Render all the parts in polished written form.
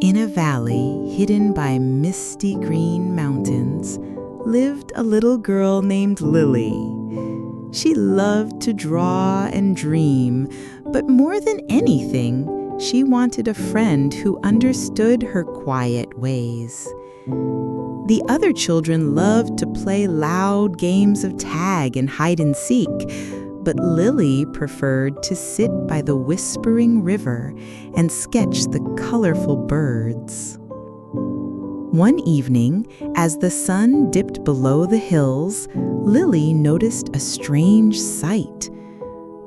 In a valley hidden by misty green mountains lived a little girl named Lily. She loved to draw and dream, but more than anything, she wanted a friend who understood her quiet ways. The other children loved to play loud games of tag and hide and seek, but Lily preferred to sit by the whispering river and sketch the colorful birds. One evening, as the sun dipped below the hills, Lily noticed a strange sight.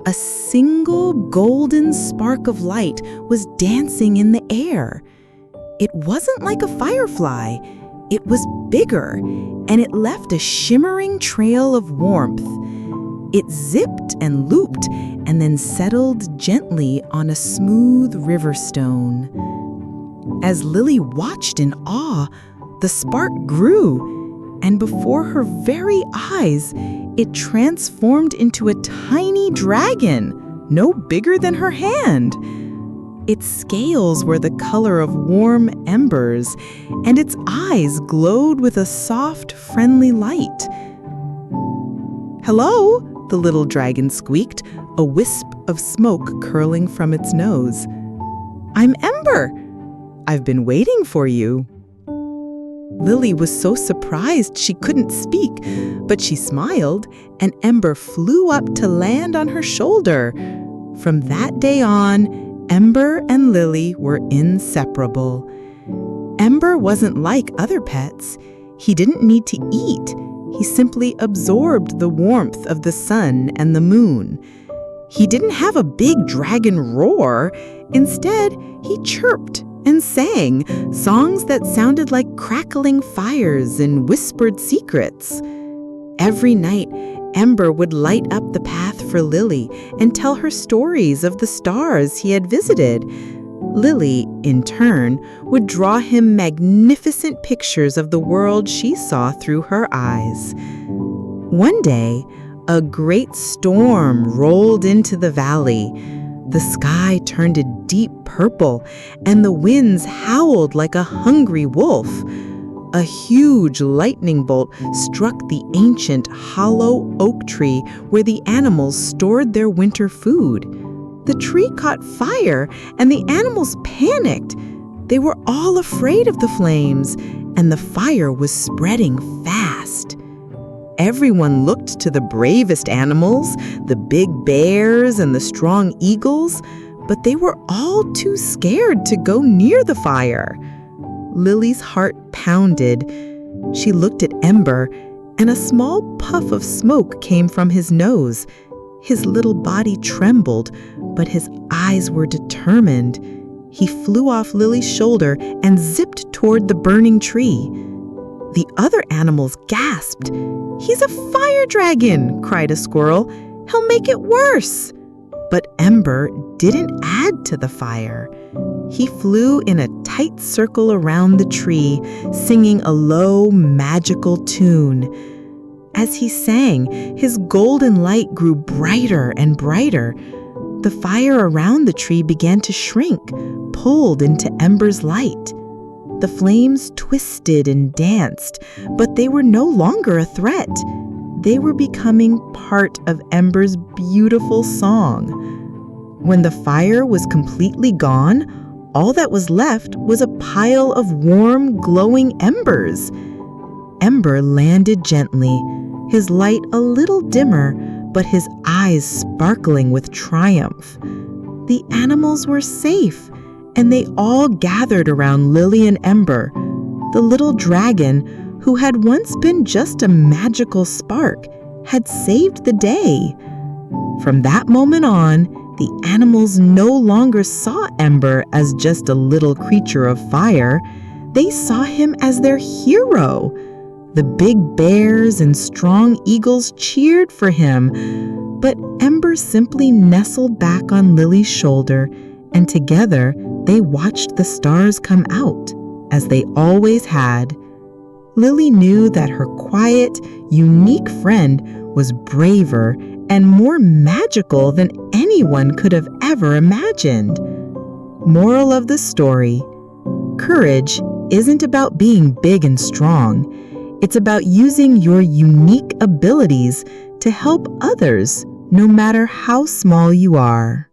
A single golden spark of light was dancing in the air. It wasn't like a firefly. It was bigger, and it left a shimmering trail of warmth. It zipped and looped and then settled gently on a smooth river stone. As Lily watched in awe, the spark grew, and before her very eyes, it transformed into a tiny dragon, no bigger than her hand. Its scales were the color of warm embers, and its eyes glowed with a soft, friendly light. "Hello," the little dragon squeaked, a wisp of smoke curling from its nose. "I'm Ember. I've been waiting for you." Lily was so surprised she couldn't speak, but she smiled, and Ember flew up to land on her shoulder. From that day on, Ember and Lily were inseparable. Ember wasn't like other pets. He didn't need to eat. He simply absorbed the warmth of the sun and the moon. He didn't have a big dragon roar. Instead, he chirped and sang songs that sounded like crackling fires and whispered secrets. Every night, Ember would light up the path for Lily and tell her stories of the stars he had visited. Lily, in turn, would draw him magnificent pictures of the world she saw through her eyes. One day, a great storm rolled into the valley. The sky turned a deep purple, and the winds howled like a hungry wolf. A huge lightning bolt struck the ancient hollow oak tree where the animals stored their winter food. The tree caught fire, and the animals panicked. They were all afraid of the flames, and the fire was spreading fast. Everyone looked to the bravest animals, the big bears and the strong eagles, but they were all too scared to go near the fire. Lily's heart pounded. She looked at Ember, and a small puff of smoke came from his nose. His little body trembled, but his eyes were determined. He flew off Lily's shoulder and zipped toward the burning tree. The other animals gasped. "He's a fire dragon!" cried a squirrel. "He'll make it worse!" But Ember didn't add to the fire. He flew in a tight circle around the tree, singing a low, magical tune. As he sang, his golden light grew brighter and brighter. The fire around the tree began to shrink, pulled into Ember's light. The flames twisted and danced, but they were no longer a threat. They were becoming part of Ember's beautiful song. When the fire was completely gone, all that was left was a pile of warm, glowing embers. Ember landed gently, his light a little dimmer, but his eyes sparkling with triumph. The animals were safe, and they all gathered around Lily and Ember. The little dragon, who had once been just a magical spark, had saved the day. From that moment on, the animals no longer saw Ember as just a little creature of fire. They saw him as their hero. The big bears and strong eagles cheered for him, but Ember simply nestled back on Lily's shoulder, and together they watched the stars come out, as they always had. Lily knew that her quiet, unique friend was braver and more magical than anyone could have ever imagined. Moral of the story: Courage isn't about being big and strong. It's about using your unique abilities to help others, no matter how small you are.